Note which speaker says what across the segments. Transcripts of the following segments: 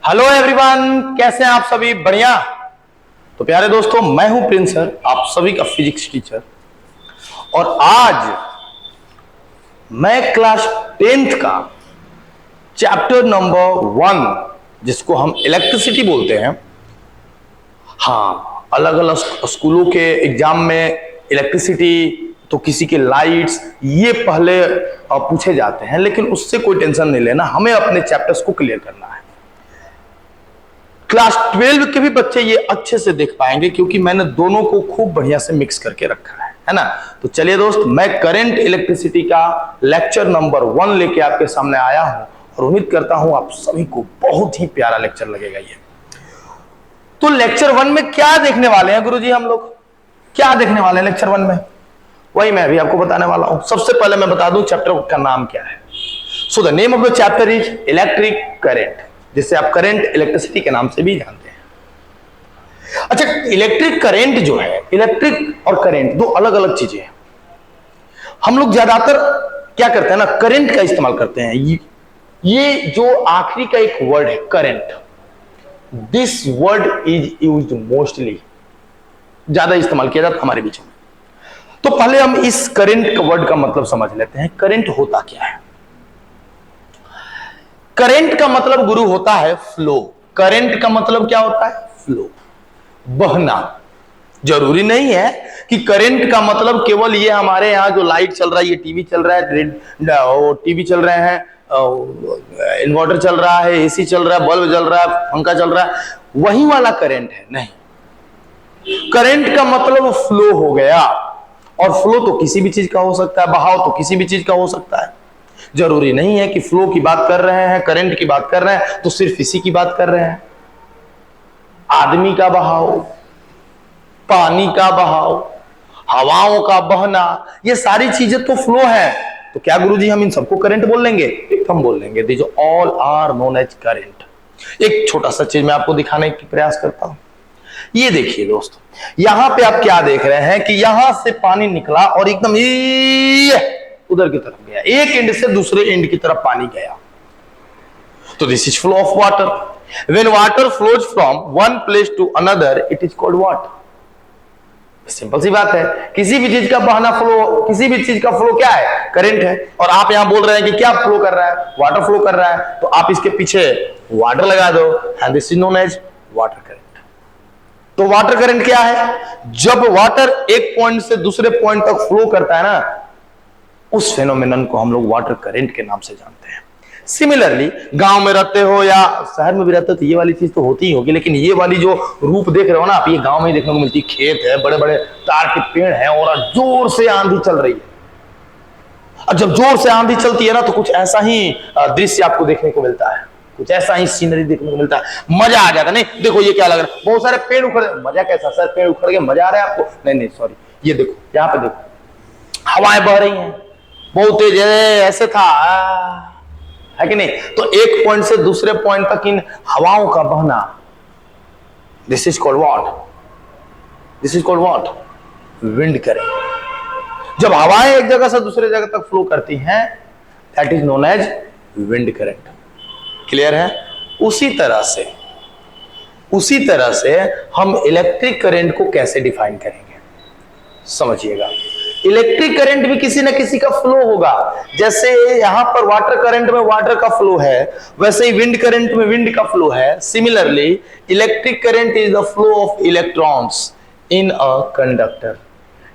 Speaker 1: Hello everyone, कैसे हैं आप सभी? बढ़िया। तो प्यारे दोस्तों, मैं हूं प्रिंस सर, आप सभी का फिजिक्स टीचर। और आज मैं क्लास 10th का चैप्टर नंबर 1, जिसको हम इलेक्ट्रिसिटी बोलते हैं। हाँ, अलग अलग स्कूलों के एग्जाम में इलेक्ट्रिसिटी तो किसी के लाइट्स ये पहले पूछे जाते हैं, लेकिन उससे कोई टेंशन नहीं लेना, हमें अपने चैप्टर्स को क्लियर करना है। क्लास 12 के भी बच्चे ये अच्छे से देख पाएंगे क्योंकि मैंने दोनों को खूब बढ़िया से मिक्स करके रखा है ना। तो चलिए दोस्त, मैं करंट इलेक्ट्रिसिटी का लेक्चर नंबर 1 लेके आपके सामने आया हूं और उम्मीद करता हूं आप सभी को बहुत ही प्यारा लेक्चर लगेगा ये। तो लेक्चर 1 में क्या देखने वाले हैं गुरुजी? हम लोग क्या देखने वाले हैं लेक्चर 1 में? वही मैं अभी आपको बताने वाला हूं। सबसे पहले मैं बता दूं चैप्टर का नाम क्या है। So the name of the chapter is electric current, जिसे आप करंट इलेक्ट्रिसिटी के नाम से भी जानते हैं। अच्छा, इलेक्ट्रिक करंट जो है, इलेक्ट्रिक और करंट दो अलग अलग चीजें हैं। हम लोग ज्यादातर क्या करते हैं ना, करंट का इस्तेमाल करते हैं। ये जो आखिरी का एक वर्ड है current, this word is used mostly, ज्यादा इस्तेमाल किया जाता है हमारे बीच में। तो पहले हम इस करंट का वर्ड का मतलब समझ लेते हैं। करंट होता क्या है? करंट का मतलब गुरु होता है फ्लो। करंट का मतलब क्या होता है? फ्लो, बहना। जरूरी नहीं है कि करंट का मतलब केवल ये हमारे यहां जो लाइट चल रहा है, ये टीवी चल रहा है, टीवी चल रहे हैं, इन्वर्टर चल रहा है, एसी चल रहा है, बल्ब जल रहा है, पंखा चल रहा है, वही वाला करंट है। नहीं, करंट का मतलब फ्लो हो गया। और फ्लो तो किसी भी चीज का हो सकता है, बहाव तो किसी भी चीज का हो सकता है। जरूरी नहीं है कि फ्लो की बात कर रहे हैं, करंट की बात कर रहे हैं तो सिर्फ इसी की बात कर रहे हैं। आदमी का बहाव, पानी का बहाव, हवाओं का बहना, ये सारी चीजें तो फ्लो है। तो क्या गुरुजी हम इन सबको करंट बोल लेंगे? हम बोल लेंगे this all are known as current. एक छोटा सा चीज मैं आपको दिखाने की प्रयास करता हूं। ये देखिए दोस्तों, यहां पे आप क्या देख रहे हैं कि यहां से पानी निकला और एकदम उधर की तरफ गया, एक एंड से दूसरे एंड की तरफ पानी गया। तो this is flow of water. When water flows from one place to another, it is called what? Simple सी बात है, किसी भी चीज का बहना फ्लो, किसी भी चीज का फ्लो क्या है? करंट है। और आप यहां बोल रहे हैं कि क्या फ्लो कर रहा है? वाटर फ्लो कर रहा है। तो आप इसके पीछे वाटर लगा दो, and this is known as water current. तो वाटर करंट क्या है? जब वाटर एक पॉइंट से दूसरे पॉइंट तक फ्लो करता है ना, उस फेनोमेनन को हम लोग वाटर करंट के नाम से जानते हैं। सिमिलरली गांव में रहते हो या शहर में भी रहते हो तो ये वाली चीज तो होती ही होगी, लेकिन ये वाली जो रूप देख रहे हो ना आप, ये गांव में ही देखने को मिलती है। खेत है, बड़े बड़े तार के पेड़ हैं और जोर से आंधी चल रही है। और जब जोर से आंधी चलती है ना तो कुछ ऐसा ही दृश्य आपको देखने को मिलता है, कुछ ऐसा ही सीनरी देखने को मिलता है। मजा आ जाता है। नहीं देखो ये क्या लग रहा है, बहुत सारे पेड़ उखड़, मजा कैसा सर? पेड़ उखड़ के मजा आ रहा है आपको? नहीं नहीं सॉरी, ये देखो यहाँ पे देखो, हवाएं बह रही हैं बहुत तेज है, ऐसे था है कि नहीं? तो एक पॉइंट से दूसरे पॉइंट तक इन हवाओं का बहना, this is called what? This is called what? Wind current. जब हवाएं एक जगह से दूसरे जगह तक फ्लो करती हैं, that is known as wind current. Clear है? उसी तरह से हम इलेक्ट्रिक करंट को कैसे डिफाइन करेंगे, समझिएगा। इलेक्ट्रिक करंट भी किसी न किसी का फ्लो होगा। जैसे यहां पर वाटर करंट में वाटर का फ्लो है, वैसे ही विंड करंट में विंड का फ्लो है। Similarly electric current is the flow of electrons in a conductor.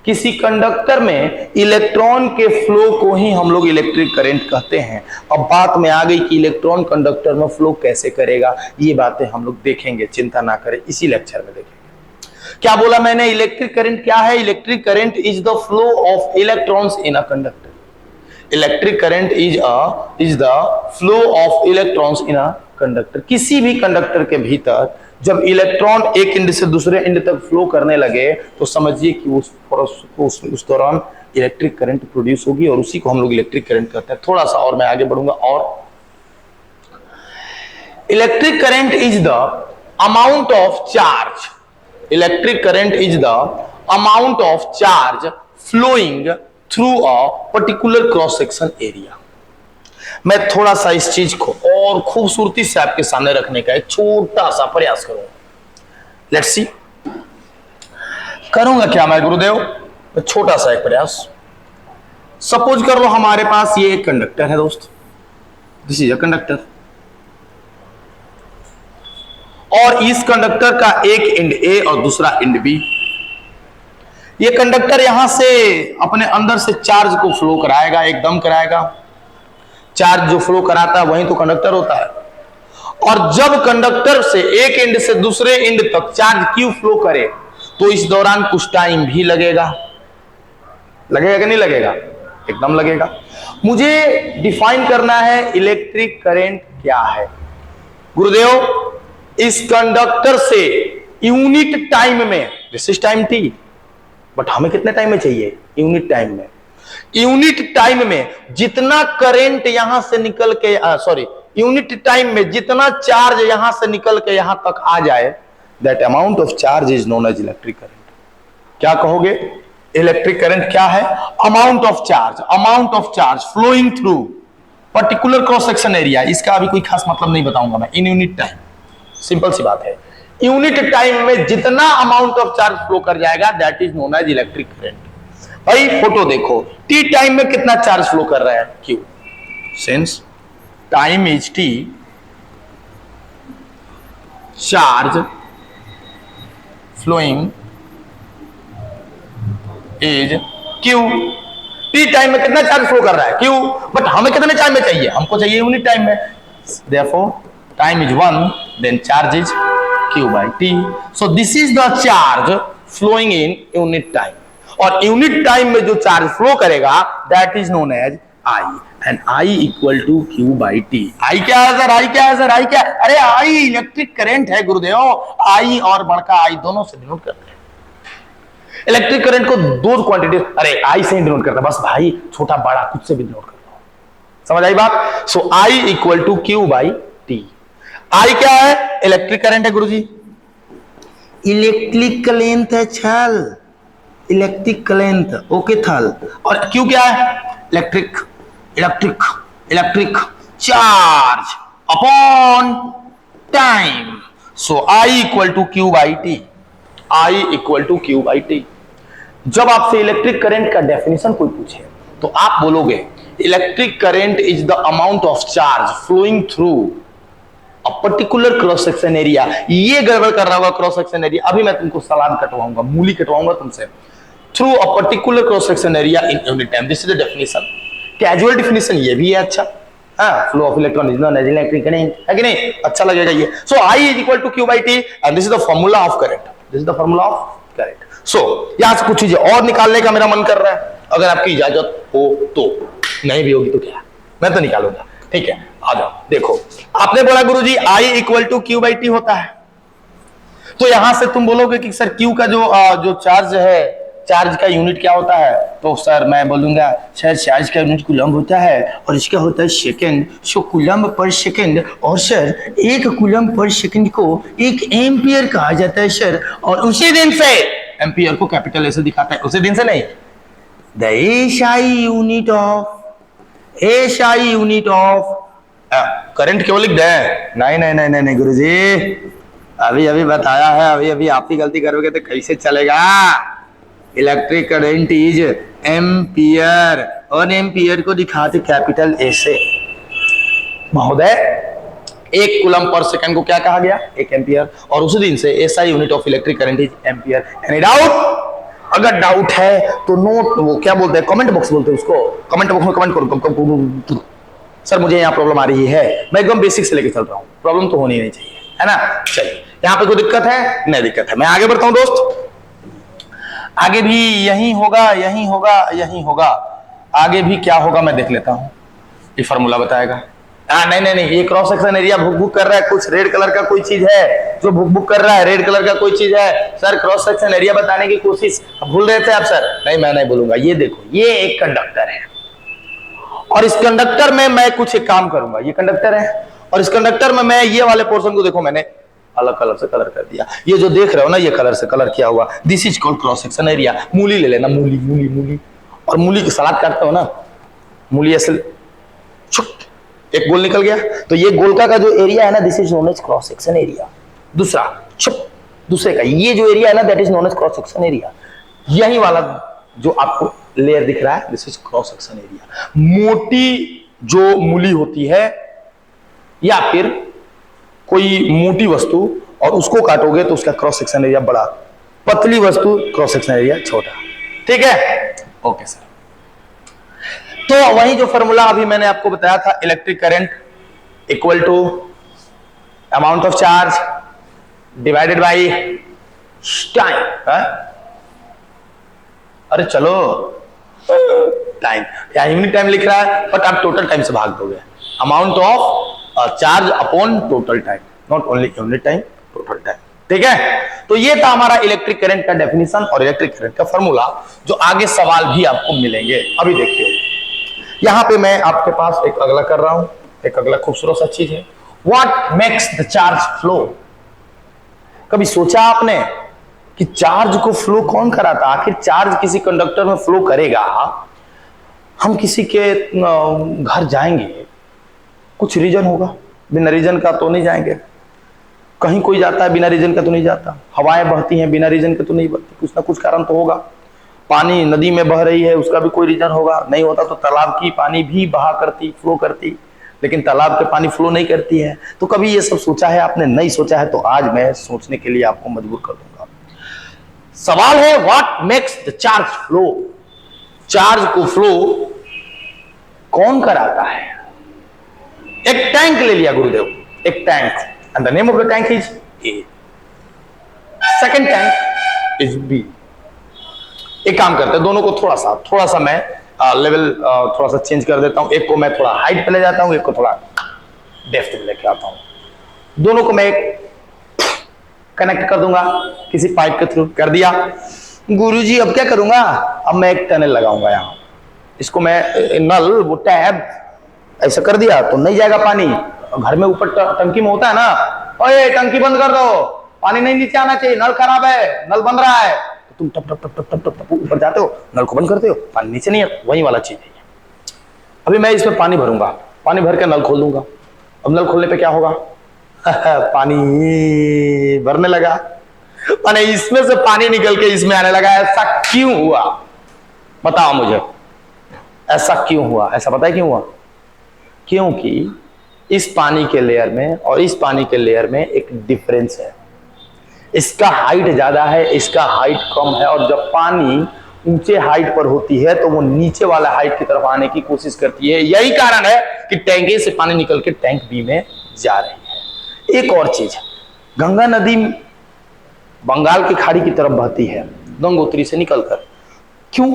Speaker 1: किसी कंडक्टर में इलेक्ट्रॉन के फ्लो को ही हम लोग इलेक्ट्रिक करंट कहते हैं। अब बात में आ गई कि इलेक्ट्रॉन कंडक्टर में फ्लो कैसे करेगा, ये बातें हम लोग देखेंगे, चिंता ना करें, इसी लेक्चर में देखेंगे। क्या बोला मैंने? इलेक्ट्रिक करंट क्या है? Electric current is the flow of electrons in a conductor. Electric current is the flow of electrons in a conductor. किसी भी कंडक्टर के भीतर जब इलेक्ट्रॉन एक एंड से दूसरे एंड तक फ्लो करने लगे तो समझिए कि उस दौरान इलेक्ट्रिक करंट प्रोड्यूस होगी और उसी को हम लोग इलेक्ट्रिक करंट कहते हैं। थोड़ा सा और मैं आगे बढ़ूंगा। और electric current is the amount of charge, electric current is the amount of charge flowing through a particular cross section area. मैं थोड़ा सा इस चीज को और खूबसूरती से आपके सामने रखने का एक छोटा सा प्रयास करूंगा। लेट्स सी, करूंगा क्या मैं गुरुदेव? छोटा सा एक प्रयास। सपोज कर लो हमारे पास ये एक कंडक्टर है दोस्त, दिस इज अ कंडक्टर, और इस कंडक्टर का एक एंड ए और दूसरा एंड बी। ये कंडक्टर यहां से अपने अंदर से चार्ज को फ्लो कराएगा, एकदम कराएगा। चार्ज जो फ्लो कराता है वही तो कंडक्टर होता है। और जब कंडक्टर से एक एंड से दूसरे एंड तक चार्ज क्यू फ्लो करे तो इस दौरान कुछ टाइम भी लगेगा। लगेगा कि नहीं लगेगा? एकदम लगेगा। मुझे डिफाइन करना है इलेक्ट्रिक करंट क्या है। गुरुदेव, इस कंडक्टर से यूनिट टाइम में, this is time T, but हमें कितने टाइम में चाहिए? यूनिट टाइम में। यूनिट टाइम में जितना करंट यहां से निकल के यूनिट टाइम में जितना चार्ज यहां से निकल के यहां तक आ जाए, that amount of charge is known as electric current. क्या कहोगे? इलेक्ट्रिक करंट क्या है? Amount of charge flowing through particular cross section area. इसका अभी कोई खास मतलब नहीं बताऊंगा मैं, इन यूनिट टाइम। सिंपल सी बात है, यूनिट टाइम में जितना अमाउंट ऑफ चार्ज फ्लो कर जाएगा that is known as electric current. भाई फोटो देखो, टी टाइम में कितना चार्ज फ्लो कर रहा है? Q. Since time is T, charge flowing is Q. T time में कितना चार्ज फ्लो कर रहा है? क्यू। बट हमें कितने टाइम में चाहिए? हमको चाहिए यूनिट टाइम में। Therefore time is 1, then charge is q by t. So this is the charge flowing in unit time. और यूनिट टाइम में जो चार्ज फ्लो करेगा that is known as I, and I equal to Q by T. I क्या है sir? I क्या है sir? I क्या? अरे I इलेक्ट्रिक करंट है गुरुदेव। I और बड़का I दोनों से डिनोट करते हैं। इलेक्ट्रिक करंट को दो क्वांटिटी, अरे I से डिनोट करता है बस भाई, छोटा बड़ा कुछ से भी डिनोट करता हूं। समझ आई बात? So I equal to Q by T. I क्या है? इलेक्ट्रिक करंट है गुरुजी। इलेक्ट्रिक लेंथ है छल, इलेक्ट्रिक लेंथ ओके थल। और Q क्या है? Electric charge upon time. So I equal to Q by T. I equal to Q by T. जब आपसे इलेक्ट्रिक करंट का डेफिनेशन कोई पूछे तो आप बोलोगे electric current is the amount of charge flowing through a particular cross section area. ये गड़बड़ कर रहा होगा क्रॉस सेक्शन एरिया, अभी मैं तुमको सलाद कटवाऊंगा, मूली कटवाऊंगा तुमसे। Through a particular cross section area in unit time, this is the definition. Casual definition ये भी है। अच्छा, हाँ, flow of electron is known as electric current, है कि नहीं? अच्छा लगेगा ये। So I is equal to Q by T and this is the formula of current. This is the formula of current. So यहां से कुछ चीजें और निकालने का मेरा मन कर रहा है, अगर आपकी इजाजत हो तो। नहीं भी होगी तो क्या, मैं तो निकालूंगा। ठीक है, आ जाओ। देखो, आपने बोला गुरुजी I equal to Q by T होता है, तो यहां से तुम बोलोगे कि सर Q का जो चार्ज है, चार्ज का यूनिट क्या होता है? तो सर मैं बोलूंगा सर चार्ज का यूनिट कूलम्ब होता है और इसका होता है सेकंड। सो कूलम्ब पर सेकंड, और सर एक कूलम्ब पर सेकंड को एक एम्पियर कहा जाता है सर। और उसी दिन से एम्पियर को कैपिटल ऐसे दिखाता है, उसी दिन से नहीं। The SI unit of current क्यों लिख दें? नहीं गुरुजी, अभी बताया है, अभी आप ही गलती करोगे तो कैसे चलेगा? इलेक्ट्रिक करंट इज एम्पियर, और एम्पियर को दिखाते कैपिटल ए से। महोदय, एक कूलम्ब पर सेकंड को क्या कहा गया? एक एम्पियर, और उसी दिन से SI unit of electric current is ampere. Any doubt? अगर डाउट है तो नोट, वो क्या बोलते हैं, कमेंट बॉक्स बोलते हैं उसको, कमेंट बॉक्स में कमेंट करो सर मुझे यहाँ प्रॉब्लम आ रही है। मैं एकदम बेसिक से लेके चल रहा हूँ, प्रॉब्लम तो होनी नहीं चाहिए, है ना? चलिए, यहाँ पे कोई दिक्कत है? नहीं दिक्कत है। मैं आगे बढ़ता हूँ दोस्त, आगे भी यही होगा। आगे भी क्या होगा मैं देख लेता हूँ, ये फार्मूला बताएगा। नहीं, ये क्रॉस सेक्शन एरिया भुक कर रहा है, कुछ रेड कलर का कोई चीज है जो भुक कर रहा है, रेड कलर का कोई चीज है। सर क्रॉस सेक्शन एरिया बताने की कोशिश भूल रहे थे आप सर। नहीं, मैं नहीं बोलूंगा। ये देखो, ये एक कंडक्टर है, और इस कंडक्टर में मैं कुछ एक काम करूंगा। ये कंडक्टर है, और इस कंडक्टर में मैं ये वाले पोर्शन को देखो, मैंने अलग कलर से कलर कर दिया। ये जो देख रहे हो ना, ये कलर से कलर किया हुआ, this is called cross section area. मूली ले लेना, मूली। और मूली की सलाद काटते हो ना, मूली ऐसे एक गोल निकल गया, तो ये गोल का जो एरिया है ना, this is known as cross section area. दूसरा चुप, दूसरे का ये जो एरिया है ना, that is known as cross section area. यही वाला जो आपको लेयर दिख रहा है, this is cross section area. मोटी जो मूली होती है या फिर कोई मोटी वस्तु और उसको काटोगे तो उसका क्रॉस सेक्शन एरिया बड़ा, पतली वस्तु क्रॉस सेक्शन एरिया छोटा। ठीक है, ओके सर। तो वही जो फॉर्मूला अभी मैंने आपको बताया था, electric current equal to amount of charge divided by time. अरे चलो, टाइम या यूनिट टाइम लिख रहा है, बट आप टोटल टाइम से भाग दोगे। Amount of charge upon total time, not only unit time, total time. ठीक है, तो ये था हमारा इलेक्ट्रिक करंट का डेफिनेशन और इलेक्ट्रिक करंट का फॉर्मूला, जो आगे सवाल भी आपको मिलेंगे। अभी देखिए, यहां पे मैं आपके पास एक अगला कर रहा हूं, एक अगला खूबसूरत सा चीज है, what makes the charge flow. कभी सोचा आपने कि चार्ज को फ्लो कौन कराता? आखिर चार्ज किसी कंडक्टर में फ्लो करेगा। हम किसी के घर जाएंगे, कुछ रीजन होगा, बिना रीजन का तो नहीं जाएंगे। कहीं कोई जाता है बिना रीजन का तो नहीं जाता। हवाएं बहती हैं बिना रीजन के तो नहीं बहती, कुछ ना कुछ कारण तो होगा। पानी नदी में बह रही है, उसका भी कोई रीजन होगा। नहीं होता तो तालाब की पानी भी बहा करती, फ्लो करती, लेकिन तालाब के पानी फ्लो नहीं करती है। तो कभी ये सब सोचा है आपने? नहीं सोचा है, तो आज मैं सोचने के लिए आपको मजबूर कर दूंगा। सवाल है, what makes the charge flow. Charge को फ्लो कौन कराता है? एक टैंक ले लिया गुरुदेव, एक tank, and the name of the tank is A, second tank is B. एक काम करते हैं, दोनों को थोड़ा सा मैं लेवल थोड़ा सा चेंज कर देता हूं। एक को मैं थोड़ा हाइट पे ले जाता हूं, एक को थोड़ा डेप्थ पे लेके आता हूं। दोनों को मैं कनेक्ट कर दूंगा किसी पाइप के थ्रू। कर दिया गुरुजी, अब क्या करूंगा? अब मैं एक टनल लगाऊंगा यहां। इसको मैं नल, वो टैब ऐसा कर दिया तो नहीं जाएगा पानी। घर में ऊपर टंकी में होता है ना, ओए टंकी बंद कर दो, पानी नहीं नीचे आना चाहिए, नल खराब है, नल बन रहा है। तुम टप टप टप टप टप टप ऊपर जाते हो, नल को बंद करते हो, पानी नीचे नहीं आता। वही वाला चीज है। अभी मैं इसमें पानी भरूंगा, पानी भर के नल खोल दूंगा। अब नल खोलने पे क्या होगा? पानी भरने लगा, माने इसमें से पानी निकल के इसमें आने लगा। ऐसा क्यों हुआ? बताओ मुझे, ऐसा क्यों हुआ? ऐसा पता है क्यों हुआ? क्योंकि इस पानी के लेयर में और इस पानी के लेयर में एक डिफरेंस है। इसका हाइट ज्यादा है, इसका हाइट कम है, और जब पानी ऊंचे हाइट पर होती है तो वो नीचे वाला हाइट की तरफ आने की कोशिश करती है। यही कारण है कि टैंक ए से पानी निकल के टैंक बी में जा रही है। एक और चीज, गंगा नदी बंगाल की खाड़ी की तरफ बहती है गंगोत्री से निकलकर। क्यों?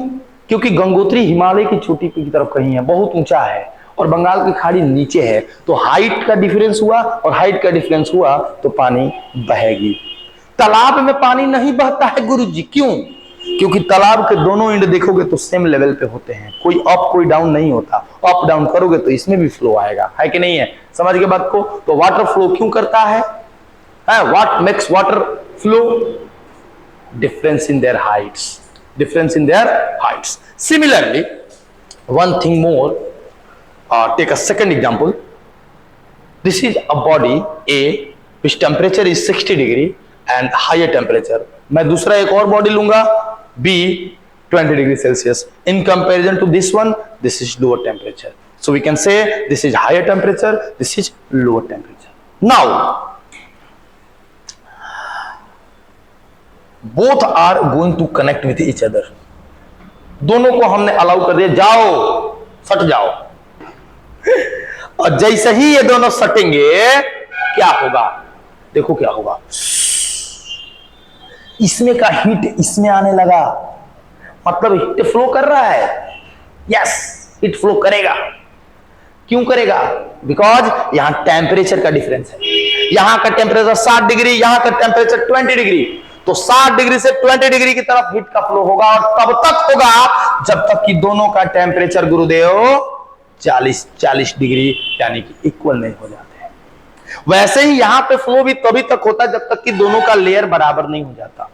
Speaker 1: क्योंकि गंगोत्री हिमालय की चोटी की तरफ कहीं है, बहुत ऊंचा है, और बंगाल की खाड़ी नीचे है। तो हाइट का डिफरेंस हुआ, और हाइट का डिफरेंस हुआ तो पानी बहेगी। तालाब में पानी नहीं बहता है गुरुजी, क्यों? क्योंकि तालाब के दोनों एंड देखोगे तो सेम लेवल पे होते हैं, कोई अप कोई डाउन नहीं होता। अप डाउन करोगे तो इसमें भी फ्लो आएगा, है कि नहीं है? समझ के बात को? तो वाटर फ्लो क्यों करता है? What makes water flow? Difference in their heights, difference in their heights. Similarly one thing more, take a second example. This is a body A which temperature is 60 degree and higher temperature. मैं दूसरा एक और body लूंगा B 20 degree Celsius. In comparison to this one, this is lower temperature. So we can say this is higher temperature, this is lower temperature. Now both are going to connect with each other. दोनों को हमने allow कर दिया, जाओ सट जाओ। और जैसे ही ये दोनों सटेंगे क्या होगा? देखो क्या होगा। इसमें का हीट इसमें आने लगा, मतलब हीट फ्लो कर रहा है। यस, हीट फ्लो करेगा। क्यों करेगा? बिकॉज यहां टेम्परेचर का डिफरेंस है। यहां का टेम्परेचर 60 डिग्री, यहां का टेम्परेचर 20 डिग्री। तो 60 डिग्री से 20 डिग्री की तरफ हीट का फ्लो होगा, और तब तक होगा जब तक कि दोनों का टेम्परेचर गुरुदेव 40 डिग्री यानी कि इक्वल नहीं हो जाते। वैसे ही यहां पे फ्लो भी तभी तक होता है जब तक कि दोनों का लेयर बराबर नहीं हो जाता।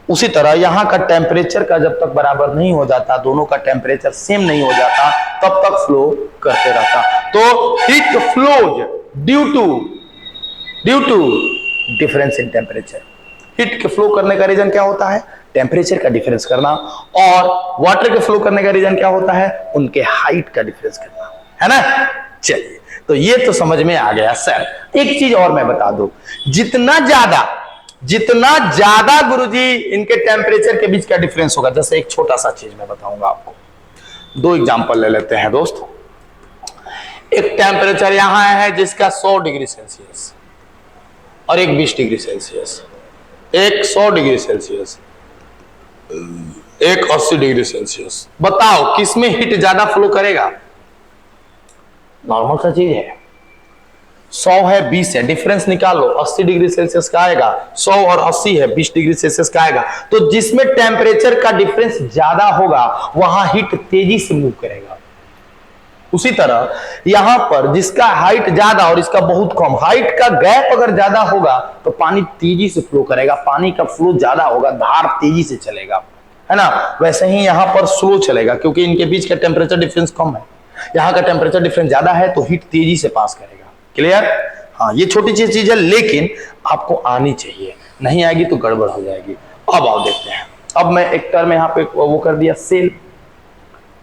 Speaker 1: उसी तरह यहां का टेम्परेचर का जब तक बराबर नहीं हो जाता, दोनों का टेम्परेचर सेम नहीं हो जाता, तब तक फ्लो करते रहता। तो heat flows due to difference in temperature. Heat के फ्लो करने का रीजन क्या होता है? टेम्परेचर का डिफरेंस करना। और वाटर के फ्लो करने का रीजन क्या होता है? उनके हाइट का डिफरेंस करना, है ना। चलिए, तो ये तो समझ में आ गया। सर एक चीज और मैं बता दूं, जितना ज्यादा गुरुजी इनके टेम्परेचर के बीच का डिफरेंस होगा, जैसे एक छोटा सा चीज मैं बताऊंगा आपको, दो एग्जांपल ले लेते हैं दोस्त। एक टेम्परेचर यहां है जिसका 100 डिग्री सेल्सियस और एक 20 डिग्री सेल्सियस, एक 100 डिग्री सेल्सियस, एक 80 डिग्री सेल्सियस। बताओ किसमें हीट ज्यादा फ्लो करेगा? नॉर्मल सा चीज है, 100 है 20 है, डिफरेंस निकालो, 80 डिग्री सेल्सियस का आएगा, 100 और 80 है, 20 डिग्री सेल्सियस का आएगा। तो जिसमें टेम्परेचर का डिफरेंस ज्यादा होगा वहां हीट तेजी से मूव करेगा। उसी तरह यहां पर जिसका हाइट ज्यादा और इसका बहुत कम, हाइट का गैप अगर ज्यादा होगा तो पानी तेजी से फ्लो करेगा, पानी का फ्लो ज्यादा होगा, धार तेजी से चलेगा, है ना। वैसे ही यहां पर स्लो चलेगा क्योंकि इनके बीच का टेम्परेचर डिफरेंस कम है, यहां का टेम्परेचर डिफरेंस ज्यादा है तो हीट तेजी से पास करेगा। क्लियर? हाँ, ये छोटी चीज है लेकिन आपको आनी चाहिए, नहीं आएगी तो गड़बड़ हो जाएगी। अब आओ देखते हैं। अब मैं एक टर्म यहां पे वो कर दिया, सेल।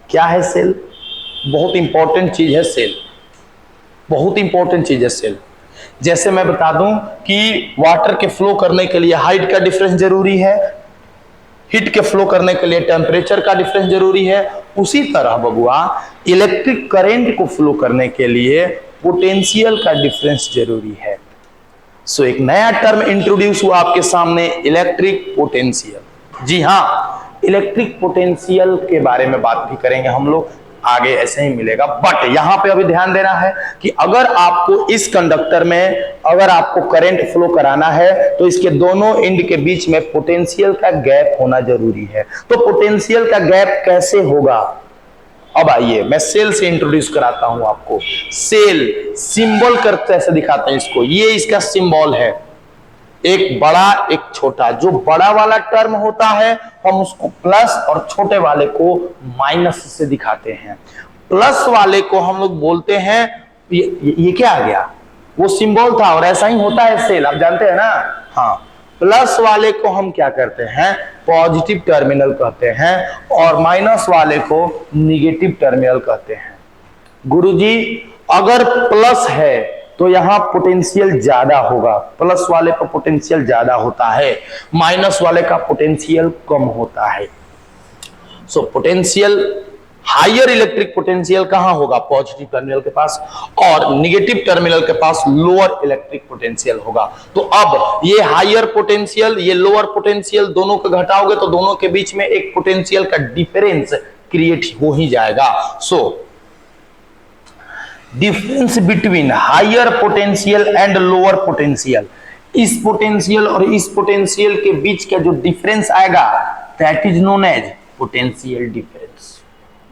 Speaker 1: क्या है सेल? बहुत इंपॉर्टेंट चीज है सेल, बहुत इंपॉर्टेंट चीज है सेल। जैसे मैं बता दूं कि वाटर के फ्लो करने के लिए हाइट का डिफरेंस जरूरी है, हीट के फ्लो करने के लिए टेम्परेचर का डिफरेंस जरूरी है, उसी तरह बबुआ इलेक्ट्रिक करंट को फ्लो करने के लिए पोटेंशियल का डिफरेंस जरूरी है। सो एक नया टर्म इंट्रोड्यूस हुआ आपके सामने, इलेक्ट्रिक पोटेंशियल। जी हाँ, इलेक्ट्रिक पोटेंशियल के बारे में बात भी करेंगे हम लोग आगे, ऐसे ही मिलेगा। बट यहां पे अभी ध्यान देना है कि अगर आपको इस कंडक्टर में अगर आपको करंट फ्लो कराना है तो इसके दोनों एंड के बीच में पोटेंशियल का गैप होना जरूरी है। तो पोटेंशियल का गैप कैसे होगा? अब आइए मैं सेल से इंट्रोड्यूस कराता हूं आपको। सेल सिंबल करते ऐसे दिखाते हैं इसको, ये इसका सिंबल है, एक बड़ा एक छोटा। जो बड़ा वाला टर्म होता है हम उसको प्लस और छोटे वाले को माइनस से दिखाते हैं। प्लस वाले को हम लोग बोलते हैं, ये क्या आ गया? वो सिंबल था और ऐसा ही होता है सेल, आप जानते हैं ना। हाँ, प्लस वाले को हम क्या करते हैं? पॉजिटिव टर्मिनल कहते हैं और माइनस वाले को निगेटिव टर्मिनल कहते हैं। गुरुजी अगर प्लस है तो यहां पोटेंशियल ज्यादा होगा, प्लस वाले पर पोटेंशियल ज्यादा होता है, माइनस वाले का पोटेंशियल कम होता है। So potential, higher electric potential कहां होगा? पॉजिटिव टर्मिनल के पास, और निगेटिव टर्मिनल के पास लोअर इलेक्ट्रिक पोटेंशियल होगा। तो अब ये हायर पोटेंशियल, ये लोअर पोटेंशियल, दोनों को घटाओगे तो दोनों के बीच में एक पोटेंशियल का डिफरेंस क्रिएट हो ही जाएगा। So difference between higher potential and lower potential, इस पोटेंशियल और इस पोटेंशियल के बीच का जो डिफरेंस आएगा that is known as potential difference,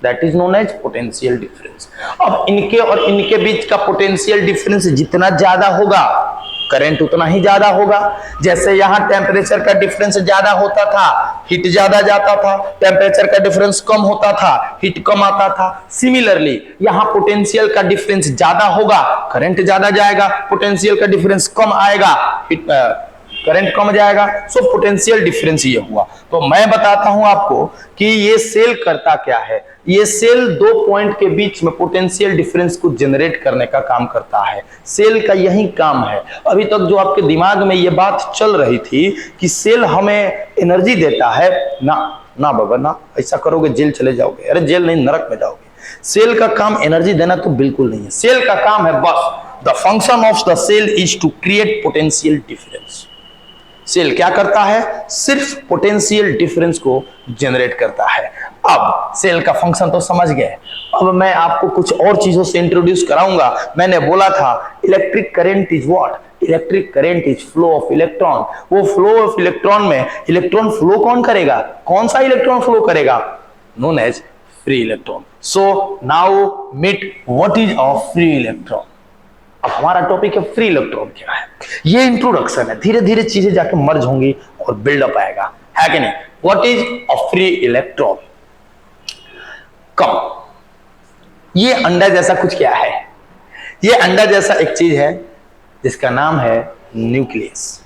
Speaker 1: that is known as potential difference. अब इनके और इनके बीच का पोटेंशियल डिफरेंस जितना ज्यादा होगा करंट उतना ही ज्यादा होगा। जैसे यहां टेम्परेचर का डिफरेंस ज्यादा होता था, हीट ज्यादा जाता था, टेम्परेचर का डिफरेंस कम होता था, हीट कम आता था। सिमिलरली यहां पोटेंशियल का डिफरेंस ज्यादा होगा, करंट ज्यादा जाएगा, पोटेंशियल का डिफरेंस कम आएगा, करंट कम जाएगा। सो पोटेंशियल डिफरेंस ये हुआ। तो मैं बताता हूं आपको कि ये सेल करता क्या है। ये सेल दो पॉइंट के बीच में पोटेंशियल डिफरेंस को जनरेट करने का काम करता है। सेल का यही काम है। अभी तक जो आपके दिमाग में ये बात चल रही थी कि सेल हमें एनर्जी देता है, ना ना बाबा ना, ऐसा करोगे जेल चले जाओगे। अरे जेल नहीं, नरक में जाओगे। सेल का काम एनर्जी देना तो बिल्कुल नहीं है। सेल का काम है बस, the function of the cell is to create potential difference. Cell क्या करता है? सिर्फ पोटेंशियल डिफरेंस को जनरेट करता है। अब सेल का फंक्शन तो समझ गए, अब मैं आपको कुछ और चीजों से इंट्रोड्यूस कराऊंगा। मैंने बोला था electric current is what? Electric current is flow of electron. वो फ्लो ऑफ इलेक्ट्रॉन में इलेक्ट्रॉन फ्लो कौन करेगा? कौन सा इलेक्ट्रॉन फ्लो करेगा? Known as free electron. So now meet what is a free electron. अब हमारा टॉपिक है फ्री इलेक्ट्रॉन क्या है। ये इंट्रोडक्शन है, धीरे धीरे चीजें जाके मर्ज होंगी और बिल्डअप आएगा, है कि नहीं? What is a free electron? Come. ये अंडा जैसा कुछ क्या है? ये अंडा जैसा एक चीज है जिसका नाम है न्यूक्लियस।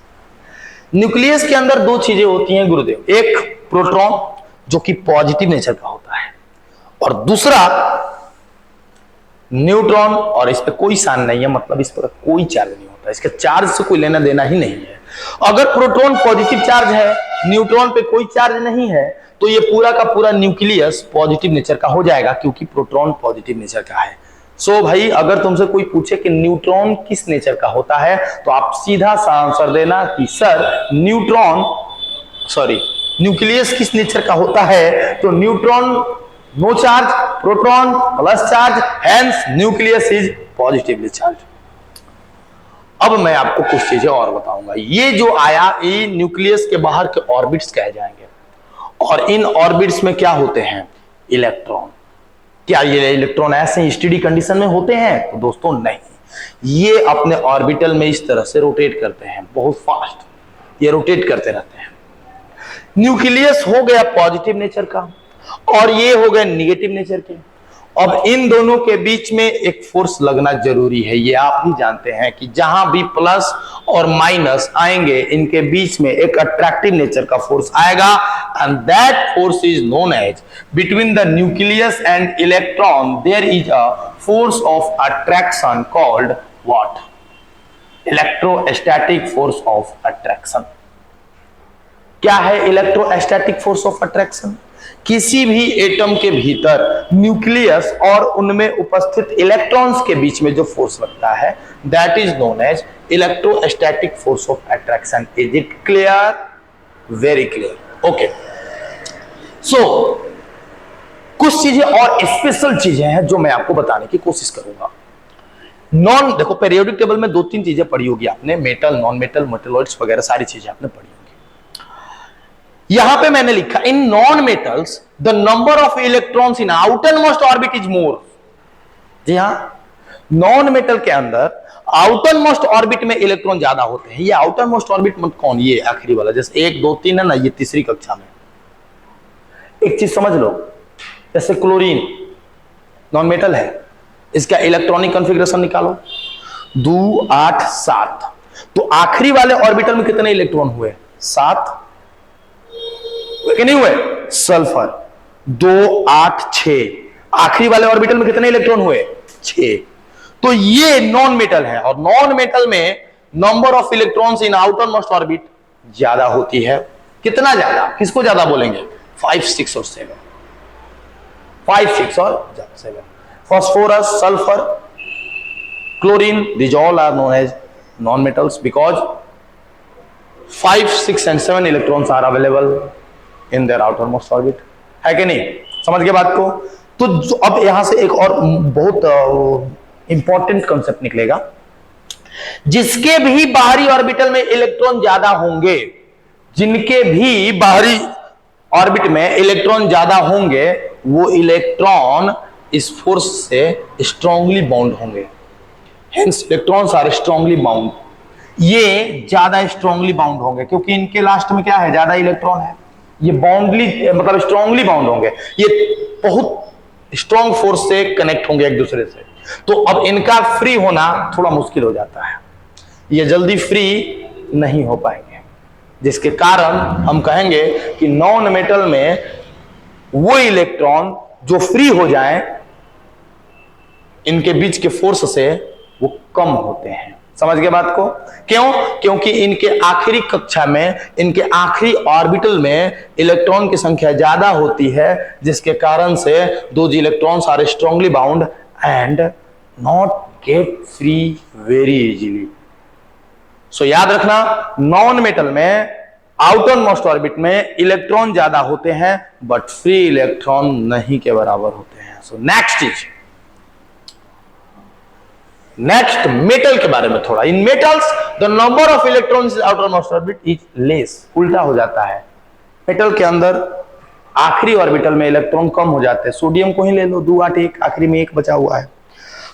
Speaker 1: न्यूक्लियस के अंदर दो चीजें होती हैं गुरुदेव, एक प्रोटॉन जो कि पॉजिटिव नेचर का होता है, और दूसरा न्यूट्रॉन, और इस पर कोई साइन नहीं है, मतलब इस पर कोई चार्ज नहीं होता, इसके चार्ज से कोई लेना देना ही नहीं है। अगर प्रोटॉन पॉजिटिव चार्ज है, न्यूट्रॉन पे कोई चार्ज नहीं है, तो ये पूरा का पूरा न्यूक्लियस पॉजिटिव नेचर का हो जाएगा, क्योंकि प्रोटॉन पॉजिटिव नेचर का है। सो भाई अगर तुमसे कोई पूछे कि न्यूट्रॉन किस नेचर का होता है, तो आप सीधा सा आंसर देना कि सर न्यूक्लियस किस नेचर का होता है, तो neutron no charge, proton plus charge, hence nucleus is positively charge. अब मैं आपको कुछ चीजें और बताऊंगा। ये जो आया, ये न्यूक्लियस के बाहर के ऑर्बिट्स कहे जाएंगे, और इन ऑर्बिट्स में क्या होते हैं? इलेक्ट्रॉन। क्या ये इलेक्ट्रॉन ऐसे स्टेडी कंडीशन में होते हैं? तो दोस्तों नहीं, ये अपने ऑर्बिटल में इस तरह से रोटेट करते हैं, बहुत फास्ट ये रोटेट करते रहते हैं। न्यूक्लियस हो गया पॉजिटिव नेचर का, और ये हो गए निगेटिव नेचर के। अब इन दोनों के बीच में एक फोर्स लगना जरूरी है। ये आप भी जानते हैं कि जहां भी प्लस और माइनस आएंगे, इनके बीच में एक अट्रैक्टिव नेचर का फोर्स आएगा, and that force is known as between the nucleus and electron there is a force of attraction called what? Electrostatic force of attraction. क्या है इलेक्ट्रोस्टैटिक फोर्स ऑफ अट्रैक्शन? किसी भी एटम के भीतर nucleus और उनमें उपस्थित इलेक्ट्रॉन्स के बीच में जो फोर्स लगता है, that is known as electrostatic force of attraction. Is it clear? Very clear. Okay, so कुछ चीजें और स्पेशल चीजें हैं जो मैं आपको बताने की कोशिश करूंगा। देखो पेरियोडिक टेबल में 2-3 चीजें पढ़ी होगी आपने, मेटल, नॉन मेटल, मेटलॉइड्स वगैरह सारी चीजें आपने पढ़ी होगी। यहां पे मैंने लिखा in non metals the number of electrons in outermost orbit is more. जी हां, नॉन मेटल के अंदर आउटर मोस्ट ऑर्बिट में इलेक्ट्रॉन ज्यादा होते हैं। ये आउटर मोस्ट ऑर्बिट मत कौन? ये आखिरी वाला, जैसे 1, 2, 3 है ना, ये तीसरी कक्षा में। एक चीज समझ लो, जैसे क्लोरीन नॉन मेटल है, इसका इलेक्ट्रॉनिक कॉन्फ़िगरेशन निकालो, 2, 8, 7, तो आखिरी वाले ऑर्बिटल में कितने इलेक्ट्रॉन हुए? 7 कि नहीं हुए? सल्फर 2, 8, 6, आखिरी वाले ऑर्बिटल में कितने इलेक्ट्रॉन हुए? 6। तो ये नॉन मेटल है, और नॉन मेटल में number of electrons in outermost orbit ज्यादा होती है। कितना ज्यादा? किसको ज्यादा बोलेंगे? 5, 6 और 7। 5, 6 और 7। Phosphorus, sulphur, chlorine, these all are known as non-metals because 5, 6 and 7 electrons are available in their outermost orbit, है कि नहीं? समझ गए बात को? तो अब यहां से एक और बहुत इंपॉर्टेंट कंसेप्ट निकलेगा, जिसके भी बाहरी ऑर्बिटल में इलेक्ट्रॉन ज्यादा होंगे, जिनके भी बाहरी ऑर्बिट में इलेक्ट्रॉन ज्यादा होंगे, वो इलेक्ट्रॉन इस फोर्स से स्ट्रांगली बाउंड होंगे। Hence electrons are strongly bound. ये ज्यादा स्ट्रांगली बाउंड होंगे क्योंकि इनके लास्ट में क्या है? ज्यादा इलेक्ट्रॉन है। ये बाउंडली मतलब स्ट्रांगली बाउंड होंगे, ये बहुत स्ट्रांग फोर्स से कनेक्ट होंगे एक दूसरे से। तो अब इनका फ्री होना थोड़ा मुश्किल हो जाता है, ये जल्दी फ्री नहीं हो पाएंगे, जिसके कारण हम कहेंगे कि नॉन मेटल में वो इलेक्ट्रॉन जो फ्री हो जाएं, इनके बीच के फोर्स से वो कम होते हैं। समझ गए बात को? क्यों? क्योंकि इनके आखिरी कक्षा में, इनके आखिरी ऑर्बिटल में इलेक्ट्रॉन की संख्या ज्यादा होती है, जिसके कारण से those electrons are strongly bound and not get free very easily. So याद रखना, नॉन मेटल में आउटर मोस्ट ऑर्बिट में इलेक्ट्रॉन ज्यादा होते हैं, बट फ्री इलेक्ट्रॉन नहीं के बराबर होते हैं। So next is next metal के बारे में थोड़ा। In metals the number of electrons in outermost orbit is less. उल्टा हो जाता है, मेटल के अंदर आखिरी ऑर्बिटल में इलेक्ट्रॉन कम हो जाते हैं। सोडियम को ही ले लो, 2, 8, 1, आखिरी में 1 बचा हुआ है।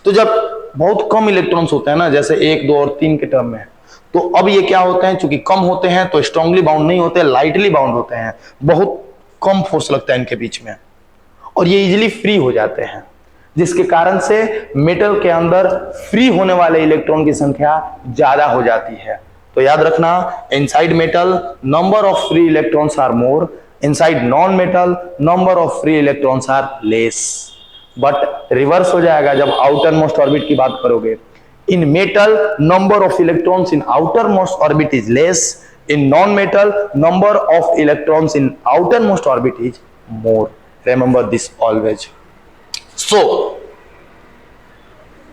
Speaker 1: तो जब बहुत कम इलेक्ट्रॉन्स होते हैं ना, जैसे 1, 2 और 3 के टर्म में, तो अब ये क्या होते हैं, चूंकि कम होते हैं तो स्ट्रांगली बाउंड नहीं होते, लाइटली बाउंड होते हैं, बहुत कम फोर्स लगता है इनके बीच में और ये इजीली फ्री हो जाते हैं, जिसके कारण से मेटल के अंदर फ्री होने वाले इलेक्ट्रॉन की संख्या ज्यादा हो जाती है। तो याद रखना, inside metal number of free electrons are more, inside non metal number of free electrons are less. But reverse हो जाएगा जब आउटर मोस्ट ऑर्बिट की बात करोगे। In metal number of electrons in outermost orbit is less, in non metal number of electrons in outermost orbit is more. Remember this always. So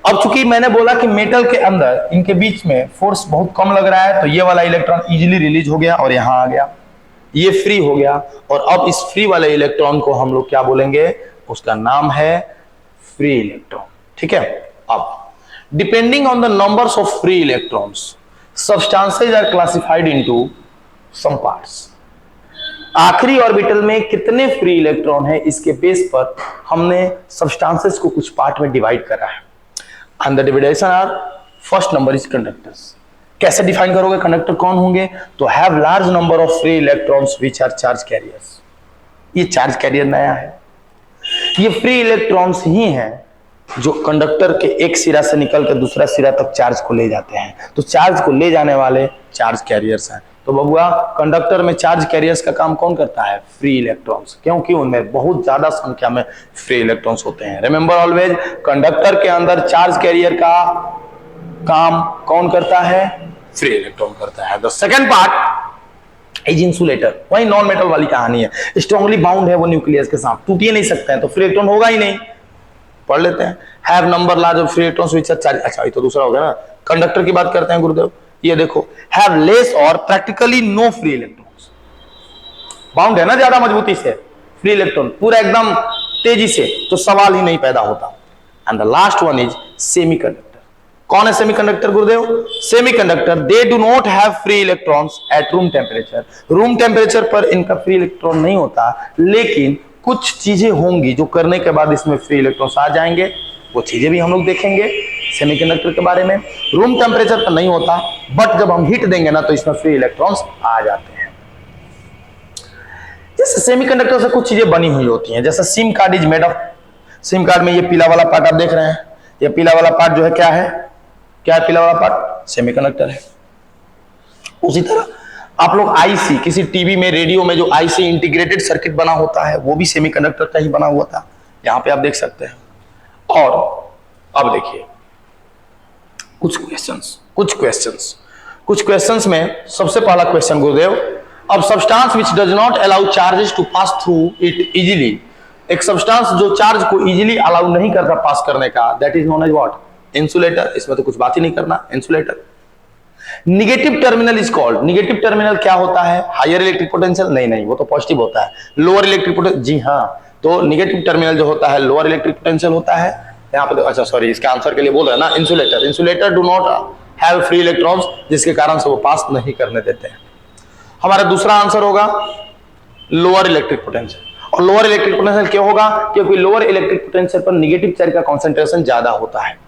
Speaker 1: अब चूंकि मैंने बोला कि मेटल के अंदर इनके बीच में फोर्स बहुत कम लग रहा है, तो ये वाला इलेक्ट्रॉन इजीली रिलीज हो गया और यहां आ गया, ये फ्री हो गया। और अब इस फ्री वाले इलेक्ट्रॉन को हम लोग क्या बोलेंगे, उसका नाम है फ्री इलेक्ट्रॉन। ठीक है। अब depending on the numbers of free electrons, substances are classified into some parts. आखिरी ऑर्बिटल में कितने फ्री इलेक्ट्रॉन है, इसके बेस पर हमने सब्सटेंसेस को कुछ पार्ट में डिवाइड करा है। And the division are, first number is conductors. कैसे डिफाइन करोगे कंडक्टर कौन होंगे, तो have large number of free electrons which are charge carriers. ये चार्ज कैरियर नया है, ये फ्री इलेक्ट्रॉन्स ही हैं जो कंडक्टर के एक सिरा से निकल के दूसरा सिरा तक चार्ज को ले जाते हैं। तो चार्ज को ले जाने वाले चार्ज कैरियर्स हैं। तो बबुआ, कंडक्टर में चार्ज कैरियर्स का काम कौन करता है, फ्री इलेक्ट्रॉन्स, क्योंकि उनमें बहुत ज्यादा संख्या में फ्री इलेक्ट्रॉन्स होते हैं। रिमेंबर ऑलवेज, कंडक्टर के अंदर चार्ज कैरियर का काम कौन करता है, फ्री इलेक्ट्रॉन करता है। The second part is insulator. वही नॉन मेटल वाली कहानी है, स्ट्रांगली बाउंड है वो न्यूक्लियस के साथ, टूट ही नहीं सकते हैं, तो फ्री इलेक्ट्रॉन होगा ही नहीं। पढ़ लेते हैं, have number large of free electrons which are charge. अच्छा, ये तो दूसरा हो गया ना। कंडक्टर की बात करते हैं गुरुदेव, ये देखो, हैव लेस और practically no free electrons. Bound है ना ज्यादा मजबूती से, फ्री इलेक्ट्रॉन पूरा एकदम तेजी से, तो सवाल ही नहीं पैदा होता। And the last one is semiconductor. कौन है semiconductor Gurudev, semiconductor they do not have free electrons at room temperature. Room temperature पर इनका फ्री इलेक्ट्रॉन नहीं होता, लेकिन कुछ चीजें होंगी जो करने के बाद इसमें फ्री इलेक्ट्रॉन्स आ जाएंगे, वो चीजें भी हम लोग देखेंगे सेमीकंडक्टर के बारे में। रूम टेम्परेचर पर नहीं होता, बट जब हम हीट देंगे ना तो इसमें फ्री इलेक्ट्रॉन्स आ जाते हैं। जैसे सेमीकंडक्टर से कुछ चीजें बनी हुई होती हैं, जैसे SIM card is made of. SIM card में ये पीला वाला पार्ट आप देख रहे हैं, ये पीला वाला पार्ट जो है क्या है, क्या है पीला वाला पार्ट, सेमीकंडक्टर है। उसी तरह आप लोग आईसी, किसी टीवी में, रेडियो में जो आईसी इंटीग्रेटेड सर्किट बना होता है, वो भी सेमीकंडक्टर का ही बना हुआ था, यहां पे आप देख सकते हैं। और अब देखिए कुछ क्वेश्चंस में सबसे पहला क्वेश्चन गुरुदेव, अब substance which does not allow charges to pass through it easily. एक सब्सटेंस जो चार्ज को इजीली अलाउ नहीं करता पास करने का, that is known as what, insulator. इसमें तो कुछ बात ही नहीं करना, insulator. Negative terminal is called. Negative terminal क्या होता है, हायर इलेक्ट्रिक पोटेंशियल, नहीं वो तो पॉजिटिव होता है। लोअर इलेक्ट्रिक पोटेंशियल, जी हाँ, तो निगेटिव टर्मिनल जो होता है लोअर इलेक्ट्रिक पोटेंशियल होता है। यहाँ पे अच्छा सॉरी, इसका आंसर के लिए बोल रहे हैं ना, insulator. Insulator do not have free electrons, जिसके कारण से वो पास नहीं करने देते हैं। हमारा दूसरा आंसर होगा लोअर इलेक्ट्रिक पोटेंशियल। और लोअर इलेक्ट्रिक पोटेंशियल क्यों होगा, क्योंकि लोअर इलेक्ट्रिक पोटेंशियल पर निगेटिव चार्ज का कॉन्सेंट्रेशन ज्यादा होता है।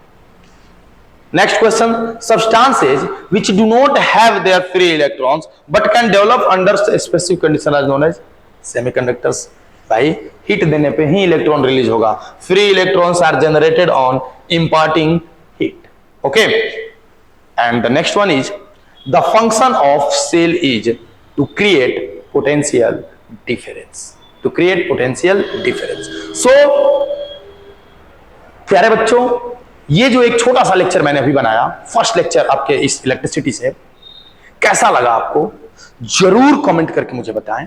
Speaker 1: Next question, substances which do not have their free electrons but can develop under specific condition as known as semiconductors। भाई हीट देने पे ही इलेक्ट्रॉन रिलीज होगा। Free electrons are generated on imparting heat। Okay, and the next one is the function of cell is to create potential difference. To create potential difference. So प्यारे बच्चों, ये जो एक छोटा सा लेक्चर मैंने अभी बनाया, फर्स्ट लेक्चर आपके इस इलेक्ट्रिसिटी से, कैसा लगा आपको जरूर कमेंट करके मुझे बताएं।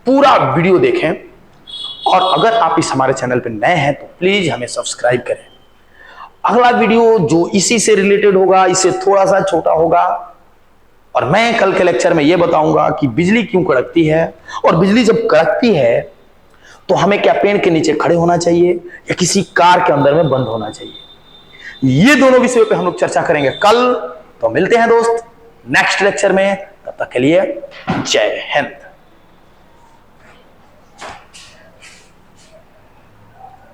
Speaker 1: पूरा वीडियो देखें, और अगर आप इस हमारे चैनल पे नए हैं तो प्लीज हमें सब्सक्राइब करें। अगला वीडियो जो इसी से रिलेटेड होगा, इससे थोड़ा सा छोटा होगा, और मैं कल के लेक्चर में यह बताऊंगा कि बिजली क्यों कड़कती है, और बिजली जब कड़कती है तो हमें क्या पेड़ के नीचे खड़े होना चाहिए या किसी कार के अंदर में बंद होना चाहिए। ये दोनों विषयों पे हम लोग चर्चा करेंगे कल। तो मिलते हैं दोस्त नेक्स्ट लेक्चर में, तब तक के लिए जय हिंद।